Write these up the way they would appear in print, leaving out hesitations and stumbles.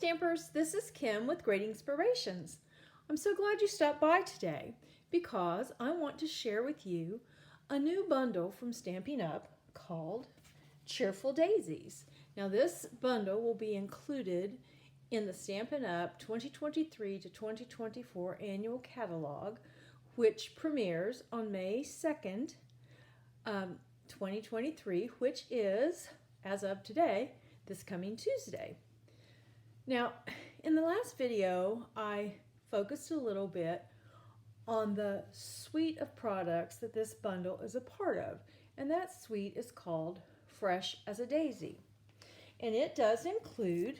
Stampers, this is Kim with Great Inspirations. I'm so glad you stopped by today because I want to share with you a new bundle from Stampin' Up called Cheerful Daisies. Now this bundle will be included in the Stampin' Up 2023 to 2024 annual catalog, which premieres on May 2nd, 2023, which is, as of today, this coming Tuesday. Now, in the last video, I focused a little bit on the suite of products that this bundle is a part of, and that suite is called Fresh as a Daisy. And it does include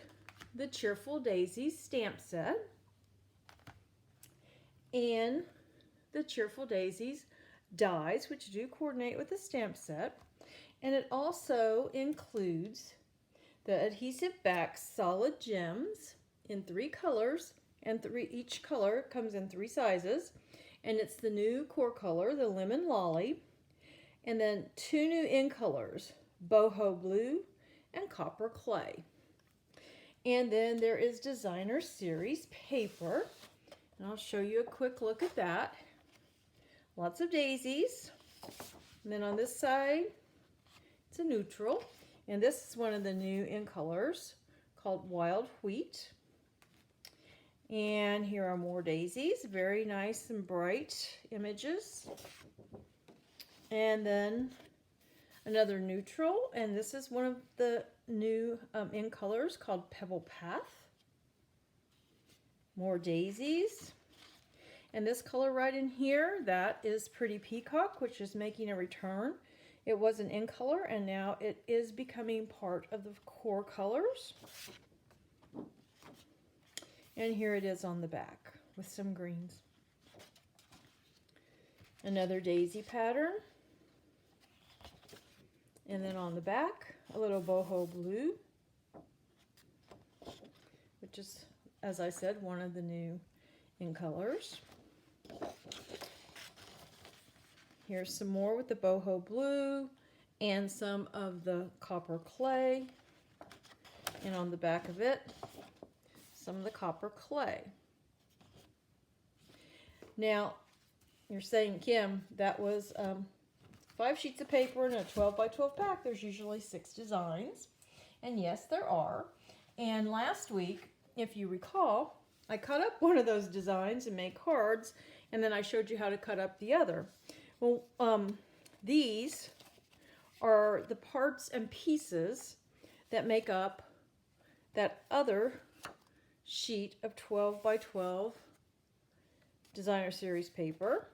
the Cheerful Daisies stamp set and the Cheerful Daisies dies, which do coordinate with the stamp set, and it also includes the adhesive back solid gems in 3 colors, and each color comes in 3 sizes, and it's the new core color, the lemon lolly, and then 2 new in colors, boho blue and copper clay. And then there is designer series paper, and I'll show you a quick look at that. Lots of daisies, and then on this side it's a neutral. And this is one of the new in colors called Wild Wheat. And here are more daisies, very nice and bright images. And then another neutral, and this is one of the new in colors called Pebble Path. More daisies. And this color right in here, that is Pretty Peacock, which is making a return. It was an in color, and now it is becoming part of the core colors. And here it is on the back with some greens. Another daisy pattern. And then on the back, a little boho blue, which is, as I said, one of the new in colors. Here's some more with the boho blue and some of the copper clay. And on the back of it, some of the copper clay. Now, you're saying, Kim, that was 5 sheets of paper in a 12 by 12 pack. There's usually 6 designs. And yes, there are. And last week, if you recall, I cut up one of those designs and made cards, and then I showed you how to cut up the other. Well, these are the parts and pieces that make up that other sheet of 12 by 12 designer series paper.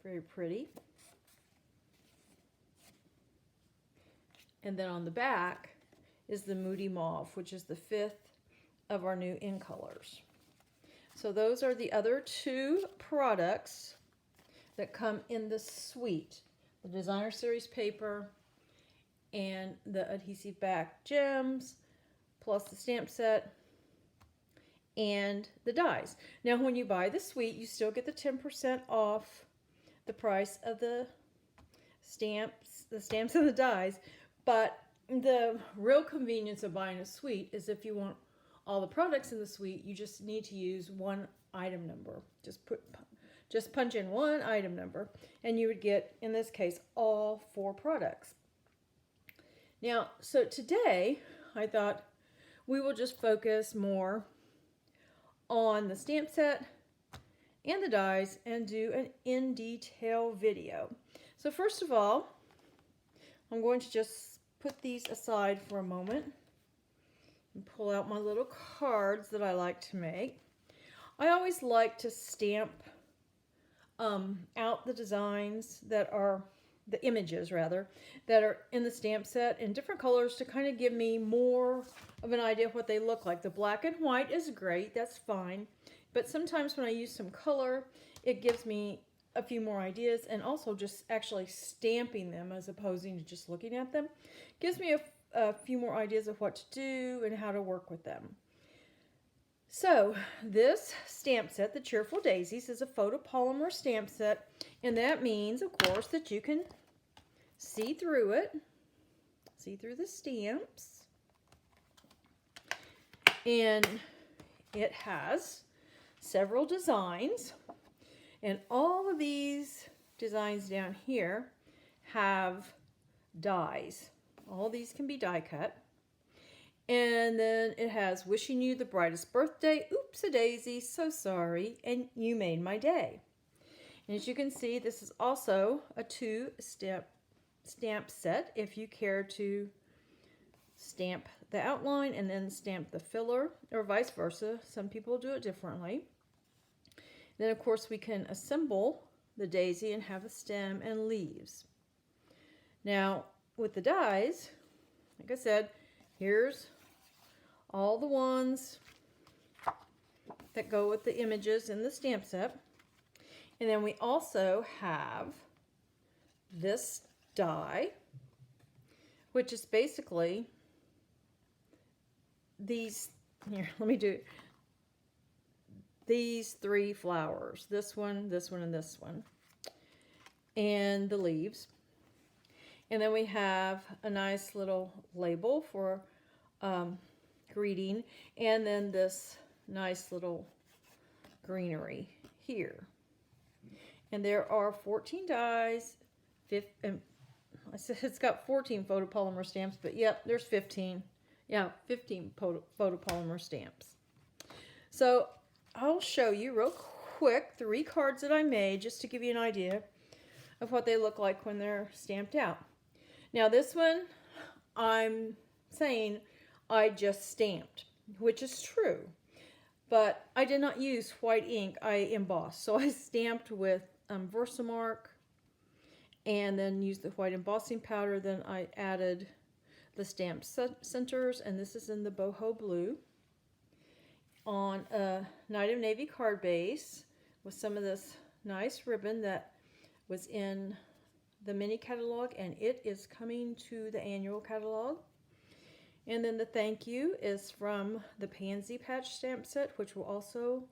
Very pretty. And then on the back is the Moody Mauve, which is the 5th of our new in colors. So those are the other 2 products that come in the suite. The designer series paper and the adhesive back gems, plus the stamp set and the dies. Now when you buy the suite, you still get the 10% off the price of the stamps and the dies, but the real convenience of buying a suite is if you want all the products in the suite, you just need to use one item number. Just punch in one item number, and you would get, in this case, all 4 products. Now, so today, I thought we will just focus more on the stamp set and the dies and do an in-detail video. So first of all, I'm going to just put these aside for a moment and pull out my little cards that I like to make. I always like to stamp out the designs that are, the images rather, that are in the stamp set in different colors to kind of give me more of an idea of what they look like. The black and white is great, that's fine, but sometimes when I use some color, it gives me a few more ideas, and also just actually stamping them as opposed to just looking at them gives me a few more ideas of what to do and how to work with them. So this stamp set, the Cheerful Daisies, is a photopolymer stamp set, and that means, of course, that you can see through it, see through the stamps, and it has several designs, and all of these designs down here have dies. All these can be die cut. And then it has wishing you the brightest birthday, oops-a-daisy, so sorry, and you made my day. And as you can see, this is also a 2-step stamp set if you care to stamp the outline and then stamp the filler, or vice versa. Some people do it differently. Then of course we can assemble the daisy and have a stem and leaves. Now with the dies, like I said, here's all the ones that go with the images in the stamp set. And then we also have this die, which is basically these, here, let me do it. These 3 flowers, this one, and this one, and the leaves. And then we have a nice little label for greeting, and then this nice little greenery here. And there are 14 dies, and I said it's got 14 photopolymer stamps, but yep, there's 15. Yeah, 15 photopolymer stamps. So I'll show you real quick 3 cards that I made just to give you an idea of what they look like when they're stamped out. Now this one, I'm saying I just stamped, which is true, but I did not use white ink. I embossed. So I stamped with Versamark and then used the white embossing powder. Then I added the stamp centers, and this is in the boho blue, on a Night of Navy card base with some of this nice ribbon that was in the mini catalog, and it is coming to the annual catalog. And then the thank you is from the Pansy Patch stamp set, which will also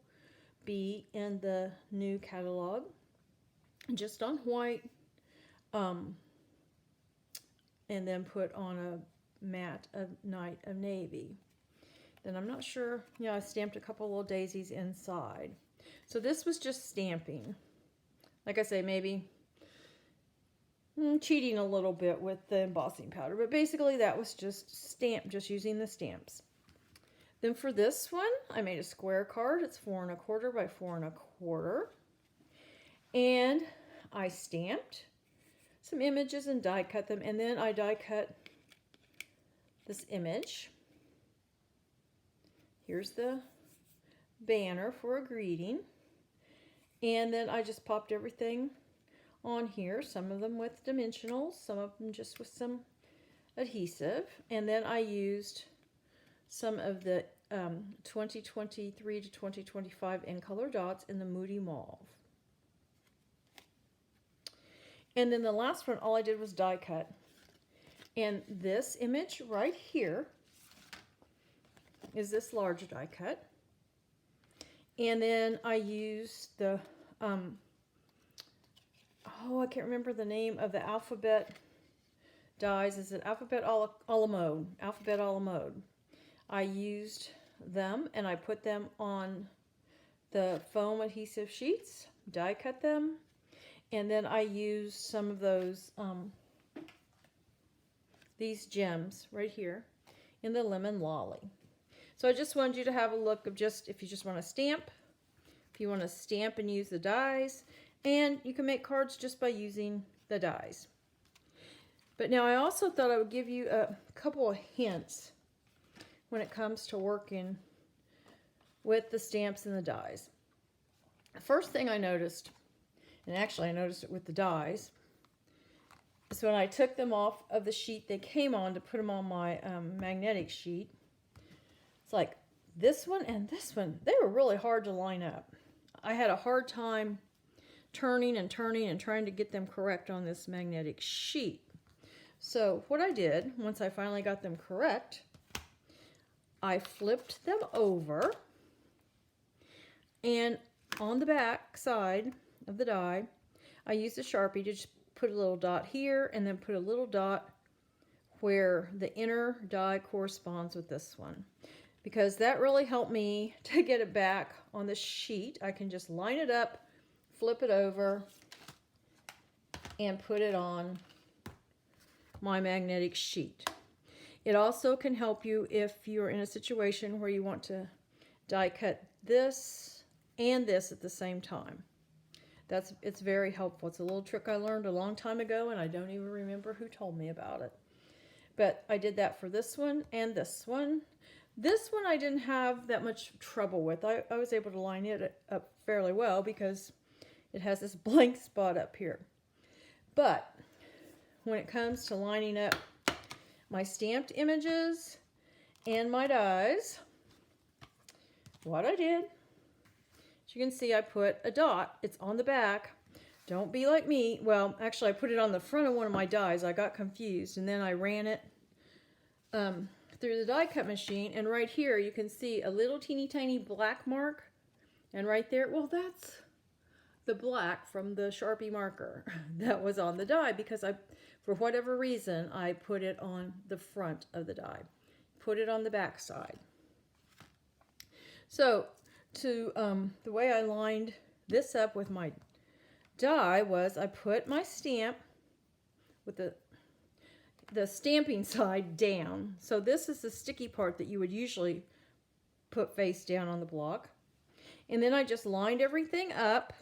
be in the new catalog, just on white, and then put on a matte of Night of Navy. Then I'm not sure, yeah, I stamped a couple little daisies inside. So this was just stamping. Like I say, maybe cheating a little bit with the embossing powder, but basically that was just just using the stamps. Then for this one, I made a square card. It's 4 1/4 by 4 1/4, and I stamped some images and die cut them, and then I die cut this image. Here's the banner for a greeting, and then I just popped everything on here, some of them with dimensionals, some of them just with some adhesive, and then I used some of the 2023 to 2025 in color dots in the Moody Mauve. And then the last one, all I did was die cut. And this image right here is this large die cut. And then I used the oh, I can't remember the name of the alphabet dies. Is it alphabet a la mode? Alphabet a la mode. I used them and I put them on the foam adhesive sheets, die cut them, and then I used some of those these gems right here in the Lemon Lolly. So I just wanted you to have a look of just, if you just want to stamp, if you want to stamp and use the dies, and you can make cards just by using the dies. But now I also thought I would give you a couple of hints when it comes to working with the stamps and the dies. The first thing I noticed, and actually I noticed it with the dies, is when I took them off of the sheet they came on to put them on my magnetic sheet. It's like this one and this one, they were really hard to line up. I had a hard time turning and turning and trying to get them correct on this magnetic sheet. So what I did, once I finally got them correct, I flipped them over, and on the back side of the die, I used a Sharpie to just put a little dot here and then put a little dot where the inner die corresponds with this one, because that really helped me to get it back on the sheet. I can just line it up, flip it over, and put it on my magnetic sheet. It also can help you if you're in a situation where you want to die cut this and this at the same time. It's very helpful. It's a little trick I learned a long time ago, and I don't even remember who told me about it. But I did that for this one and this one. This one I didn't have that much trouble with. I was able to line it up fairly well because it has this blank spot up here. But when it comes to lining up my stamped images and my dies, what I did, as you can see, I put a dot. It's on the back. Don't be like me. Well, actually, I put it on the front of one of my dies. I got confused, and then I ran it through the die cut machine, and right here you can see a little teeny tiny black mark, and right there, well, that's the black from the Sharpie marker that was on the die, because for whatever reason, I put it on the front of the die, put it on the back side. So the way I lined this up with my die was I put my stamp with the stamping side down. So this is the sticky part that you would usually put face down on the block. And then I just lined everything up.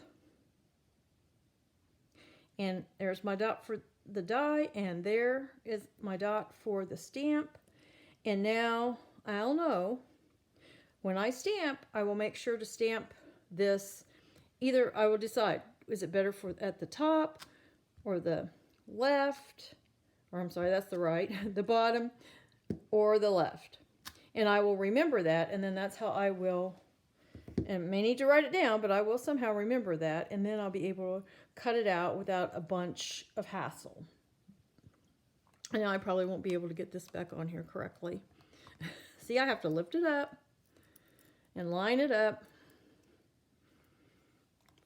And there's my dot for the die, and there is my dot for the stamp. And now I'll know when I stamp, I will make sure to stamp this. Either I will decide, is it better for at the top or the left, or I'm sorry, that's the right, the bottom or the left. And I will remember that, and then that's how I will, and I may need to write it down, but I will somehow remember that, and then I'll be able to cut it out without a bunch of hassle. And now I probably won't be able to get this back on here correctly. See, I have to lift it up and line it up,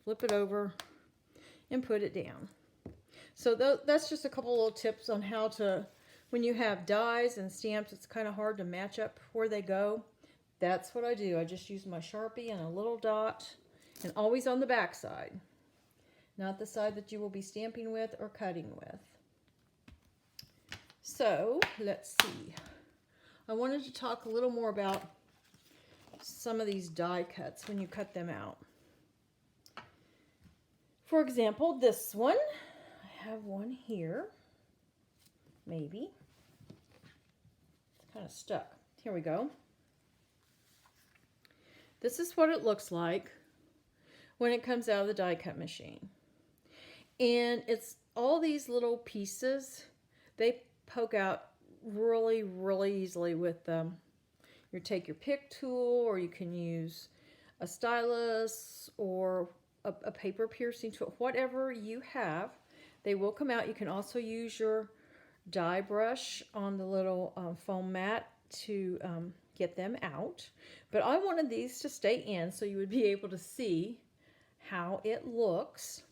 flip it over, and put it down. So that's just a couple little tips on how to, when you have dies and stamps, it's kind of hard to match up where they go. That's what I do. I just use my Sharpie and a little dot, and always on the back side, not the side that you will be stamping with or cutting with. So let's see. I wanted to talk a little more about some of these die cuts when you cut them out. For example, this one, I have one here, maybe. It's kind of stuck. Here we go. This is what it looks like when it comes out of the die cut machine. And it's all these little pieces, they poke out really, really easily with them. You take your pick tool, or you can use a stylus or a paper piercing tool, whatever you have, they will come out. You can also use your die brush on the little foam mat to get them out. But I wanted these to stay in so you would be able to see how it looks.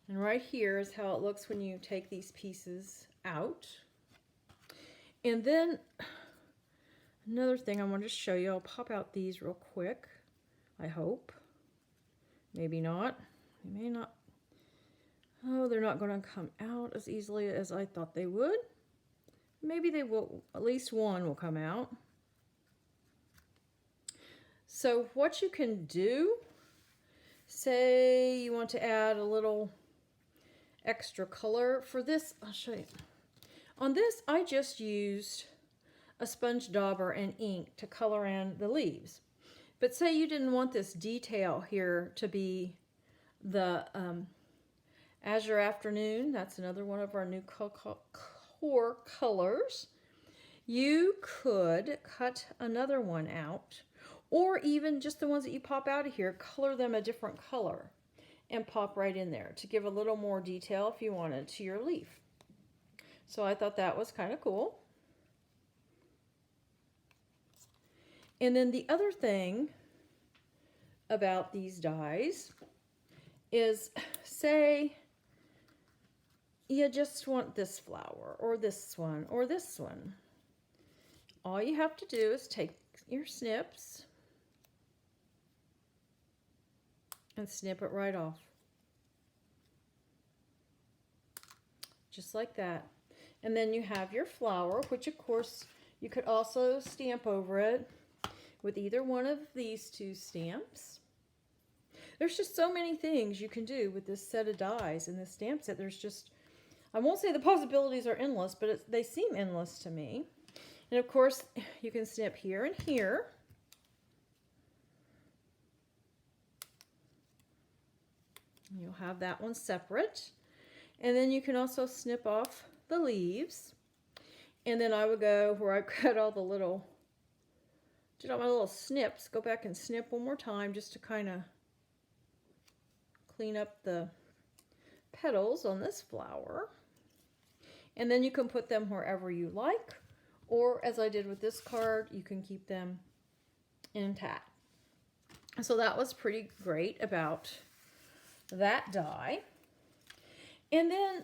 And right here is how it looks when you take these pieces out. And then another thing I wanted to show you, I'll pop out these real quick, I hope. Maybe not. They may not. Oh, they're not going to come out as easily as I thought they would. Maybe they will, at least one will come out. So what you can do, say you want to add a little extra color. For this, I'll show you. On this, I just used a sponge dauber and ink to color in the leaves. But say you didn't want this detail here to be the Azure Afternoon. That's another one of our new core colors. You could cut another one out, or even just the ones that you pop out of here, color them a different color and pop right in there to give a little more detail if you wanted to your leaf. So I thought that was kind of cool. And then the other thing about these dies is, say you just want this flower or this one or this one, all you have to do is take your snips and snip it right off. Just like that. And then you have your flower, which of course you could also stamp over it with either one of these two stamps. There's just so many things you can do with this set of dies and this stamp set. There's just, I won't say the possibilities are endless, but they seem endless to me. And of course, you can snip here and here. You'll have that one separate. And then you can also snip off the leaves. And then I would go where I cut all the little, did all my little snips, go back and snip one more time just to kind of clean up the petals on this flower. And then you can put them wherever you like, or as I did with this card, you can keep them intact. So that was pretty great about that die. And then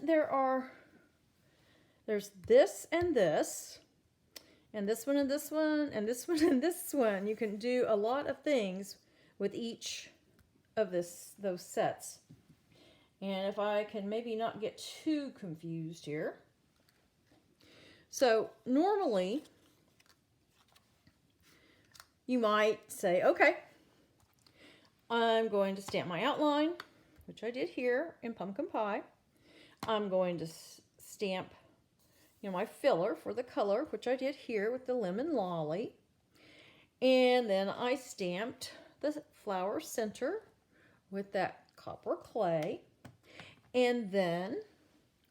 there's this and this, and this one and this one, and this one and this one. You can do a lot of things with each of those sets. And if I can maybe not get too confused here. So normally you might say, okay, I'm going to stamp my outline, which I did here in Pumpkin Pie. I'm going to stamp, my filler for the color, which I did here with the Lemon Lolly. And then I stamped the flower center with that copper clay. And then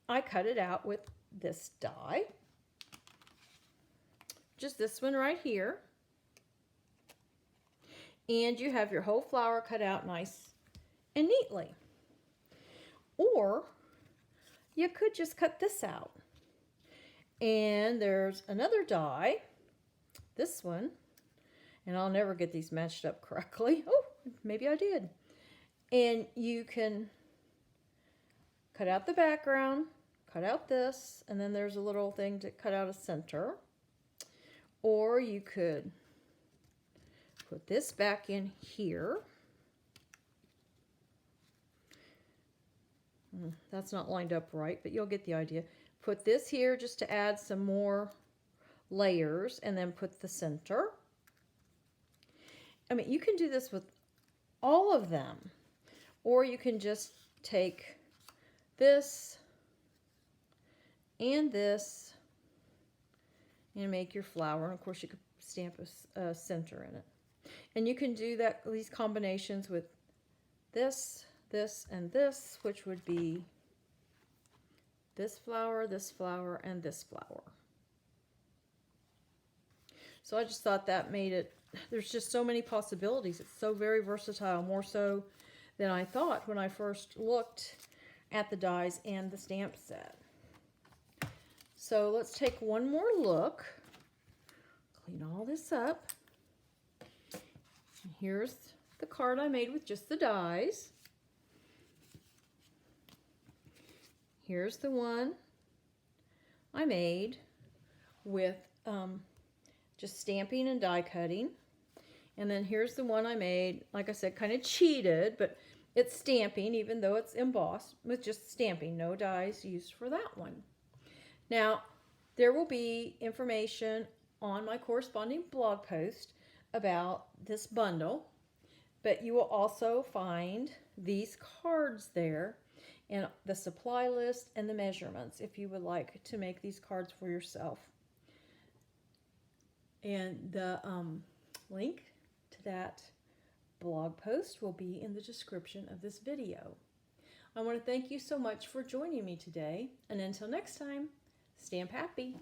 I cut it out with this die. Just this one right here. And you have your whole flower cut out nice and neatly. Or you could just cut this out. And there's another die, this one, and I'll never get these matched up correctly. Oh, maybe I did. And you can cut out the background, cut out this, and then there's a little thing to cut out a center. Or you could put this back in here. That's not lined up right, but you'll get the idea. Put this here just to add some more layers, and then put the center. I mean, you can do this with all of them, or you can just take this and this and make your flower. And of course, you could stamp a center in it. And you can do these combinations with this, and this, which would be this flower, and this flower. So I just thought that made it, there's just so many possibilities. It's so very versatile, more so than I thought when I first looked at the dies and the stamp set. So let's take one more look. Clean all this up. And here's the card I made with just the dies. Here's the one I made with just stamping and die cutting. And then here's the one I made, like I said, kind of cheated, but it's stamping, even though it's embossed, with just stamping, no dies used for that one. Now, there will be information on my corresponding blog post about this bundle, but you will also find these cards there and the supply list and the measurements if you would like to make these cards for yourself. And the link to that blog post will be in the description of this video. I want to thank you so much for joining me today, and until next time, stamp happy.